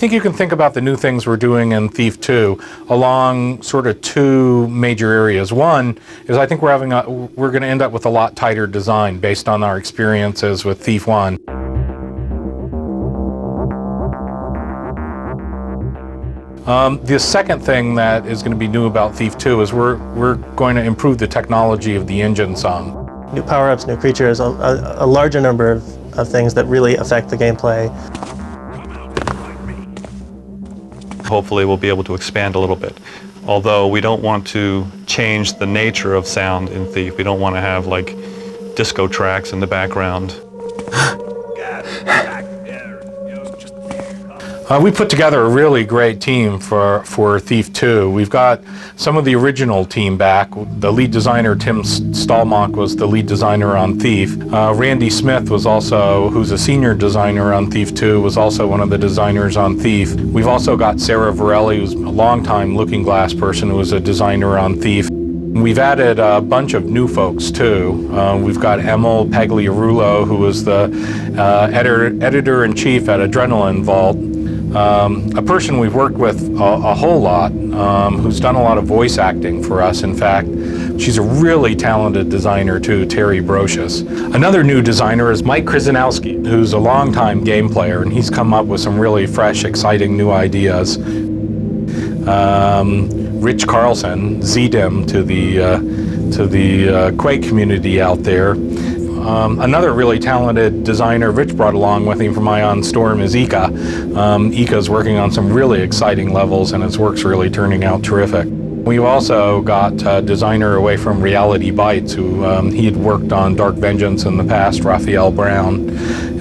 think you can think about the new things we're doing in Thief 2 along sort of two major areas. One is I think we're going to end up with a lot tighter design based on our experiences with Thief 1. The second thing that is going to be new about Thief 2 is we're going to improve the technology of the engine some. New power-ups, new creatures, a larger number of things that really affect the gameplay. Hopefully we'll be able to expand a little bit. Although we don't want to change the nature of sound in Thief. We don't want to have like disco tracks in the background. We put together a really great team for Thief 2. We've got some of the original team back. The lead designer, Tim Stallmock, was the lead designer on Thief. Randy Smith was also, who's a senior designer on Thief 2, was also one of the designers on Thief. We've also got Sarah Varelli, who's a longtime Looking Glass person, who was a designer on Thief. We've added a bunch of new folks too. We've got Emil Pagliarulo, who was the editor-in-chief at Adrenaline Vault. A person we've worked with a whole lot, who's done a lot of voice acting for us. In fact, she's a really talented designer too, Terry Brocious. Another new designer is Mike Krzyzanowski, who's a longtime game player, and he's come up with some really fresh, exciting new ideas. Rich Carlson, ZDIM to the Quake community out there. Another really talented designer Rich brought along with him from Ion Storm is Ika. Ika's working on some really exciting levels and his work's really turning out terrific. We've also got a designer away from Reality Bites who he had worked on Dark Vengeance in the past, Raphael Brown.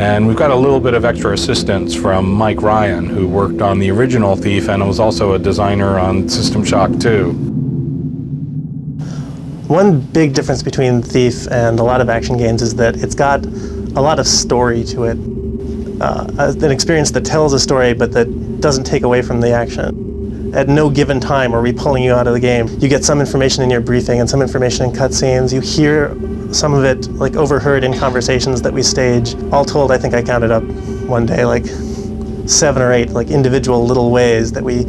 And we've got a little bit of extra assistance from Mike Ryan, who worked on the original Thief and was also a designer on System Shock 2. One big difference between Thief and a lot of action games is that it's got a lot of story to it. An experience that tells a story but that doesn't take away from the action. At no given time are we pulling you out of the game. You get some information in your briefing and some information in cutscenes. You hear some of it like overheard in conversations that we stage. All told, I think I counted up one day like 7 or 8 like individual little ways that we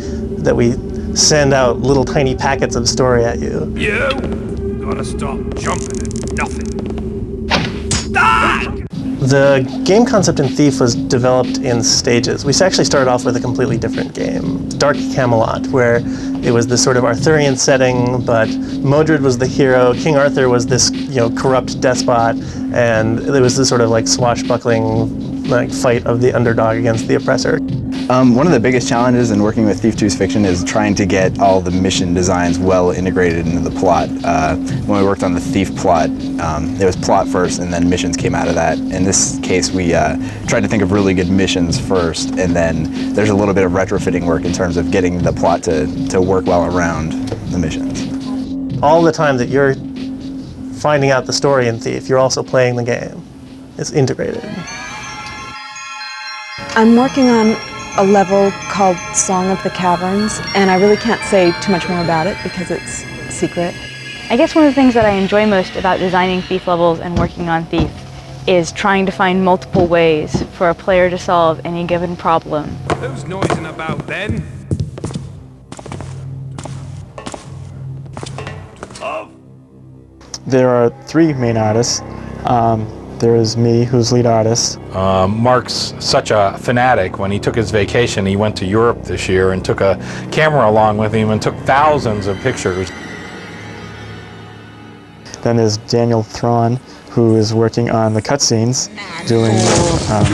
send out little tiny packets of story at you. Gotta stop jumping at nothing. Ah! The game concept in Thief was developed in stages. We actually started off with a completely different game, Dark Camelot, where it was this sort of Arthurian setting, but Modred was the hero, King Arthur was this, corrupt despot, and there was this sort of like swashbuckling fight of the underdog against the oppressor. One of the biggest challenges in working with Thief 2's fiction is trying to get all the mission designs well integrated into the plot. When we worked on the Thief plot, it was plot first and then missions came out of that. In this case, we tried to think of really good missions first, and then there's a little bit of retrofitting work in terms of getting the plot to work well around the missions. All the time that you're finding out the story in Thief, you're also playing the game. It's integrated. I'm working on a level called Song of the Caverns, and I really can't say too much more about it because it's secret. I guess one of the things that I enjoy most about designing Thief levels and working on Thief is trying to find multiple ways for a player to solve any given problem. Who's noising about then? There are 3 main artists. There is me, who's lead artist. Mark's such a fanatic. When he took his vacation, he went to Europe this year and took a camera along with him and took thousands of pictures. Then there's Daniel Thrawn, who is working on the cutscenes, doing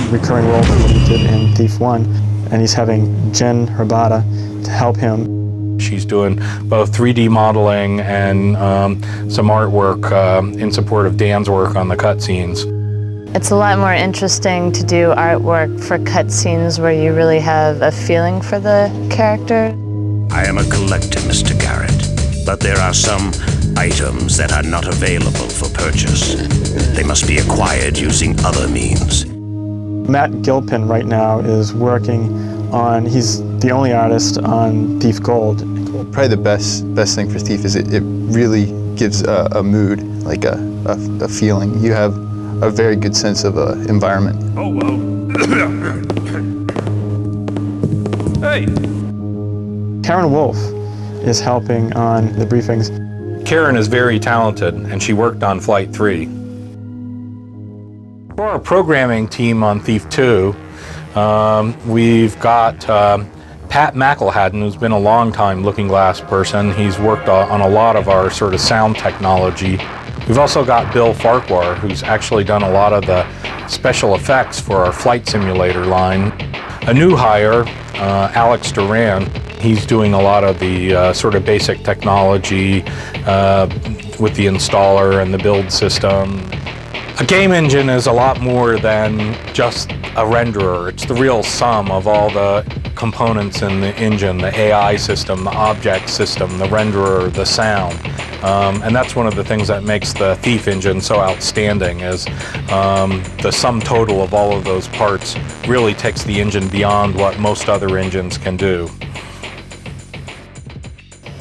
recurring role that he did in Thief 1, and he's having Jen Herbata to help him. She's doing both 3D modeling and some artwork in support of Dan's work on the cutscenes. It's a lot more interesting to do artwork for cutscenes where you really have a feeling for the character. I am a collector, Mr. Garrett, but there are some items that are not available for purchase. They must be acquired using other means. Matt Gilpin right now is working on, he's the only artist on Thief Gold. Probably the best thing for Thief is it really gives a mood, like a feeling. You have a very good sense of environment. Oh, well. Hey! Karen Wolf is helping on the briefings. Karen is very talented, and she worked on Flight 3. For our programming team on Thief 2, we've got Pat McElhatton, who's been a long time Looking Glass person. He's worked on a lot of our sort of sound technology. We've also got Bill Farquhar, who's actually done a lot of the special effects for our flight simulator line. A new hire, Alex Duran, he's doing a lot of the sort of basic technology with the installer and the build system. A game engine is a lot more than just a renderer. It's the real sum of all the components in the engine, the AI system, the object system, the renderer, the sound. And that's one of the things that makes the Thief engine so outstanding is the sum total of all of those parts really takes the engine beyond what most other engines can do.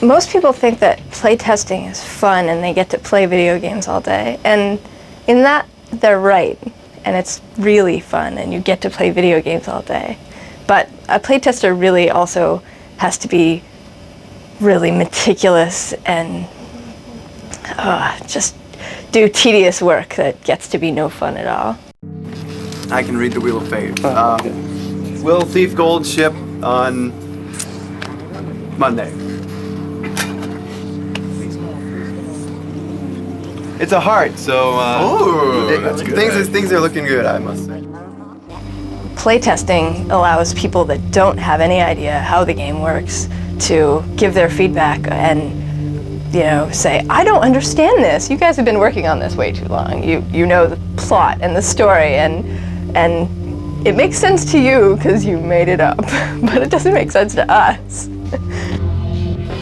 Most people think that playtesting is fun and they get to play video games all day. And in that, they're right. And it's really fun and you get to play video games all day. But a playtester really also has to be really meticulous and just do tedious work that gets to be no fun at all. I can read the Wheel of Fate. Will Thief Gold ship on Monday? It's a heart, so things are looking good, I must say. Playtesting allows people that don't have any idea how the game works to give their feedback and say, I don't understand this. You guys have been working on this way too long. You know the plot and the story and it makes sense to you because you made it up, but it doesn't make sense to us.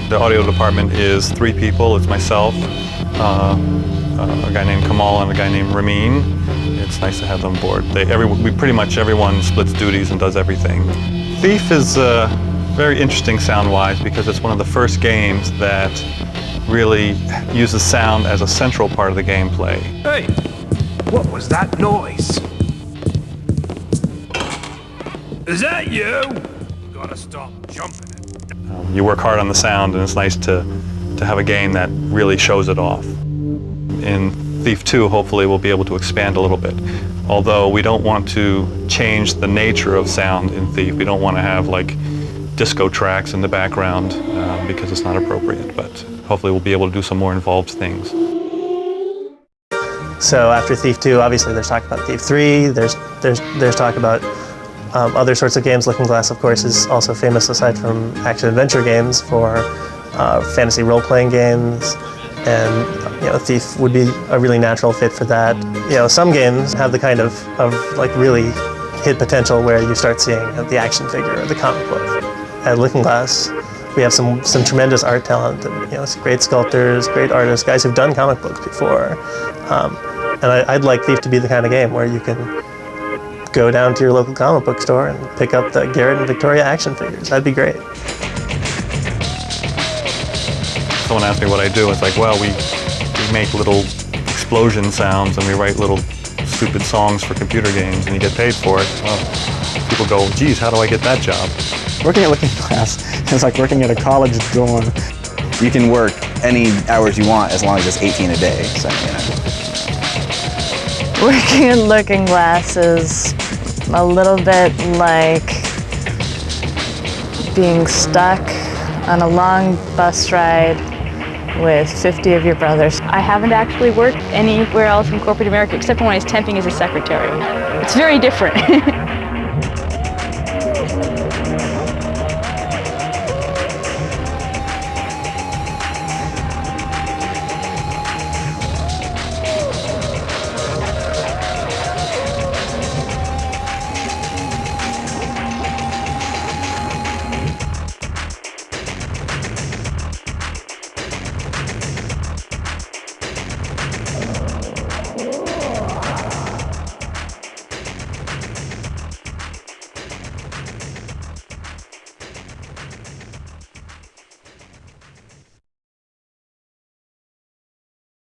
The audio department is 3 people. It's myself, a guy named Kamal and a guy named Ramin. It's nice to have them aboard. Pretty much everyone splits duties and does everything. Thief is very interesting sound-wise because it's one of the first games that really uses sound as a central part of the gameplay. Hey! What was that noise? Is that you? Gotta stop jumping it. You work hard on the sound and it's nice to have a game that really shows it off. In Thief 2, hopefully we'll be able to expand a little bit. Although we don't want to change the nature of sound in Thief. We don't want to have like disco tracks in the background because it's not appropriate, but hopefully we'll be able to do some more involved things. So after Thief 2, obviously there's talk about Thief 3, there's talk about other sorts of games. Looking Glass, of course, is also famous aside from action-adventure games for fantasy role-playing games, and Thief would be a really natural fit for that. Some games have the kind of like really hit potential where you start seeing the action figure or the comic book. At Looking Glass, we have some tremendous art talent, and great sculptors, great artists, guys who've done comic books before. And I'd like Thief to be the kind of game where you can go down to your local comic book store and pick up the Garrett and Victoria action figures. That'd be great. Someone asked me what I do. It's like, well, we make little explosion sounds and we write little stupid songs for computer games and you get paid for it. Well, people go, geez, how do I get that job? Working at Looking Glass is like working at a college dorm. You can work any hours you want as long as it's 18 a day. So, Working at Looking Glass is a little bit like being stuck on a long bus ride with 50 of your brothers. I haven't actually worked anywhere else in corporate America except when I was temping as a secretary. It's very different.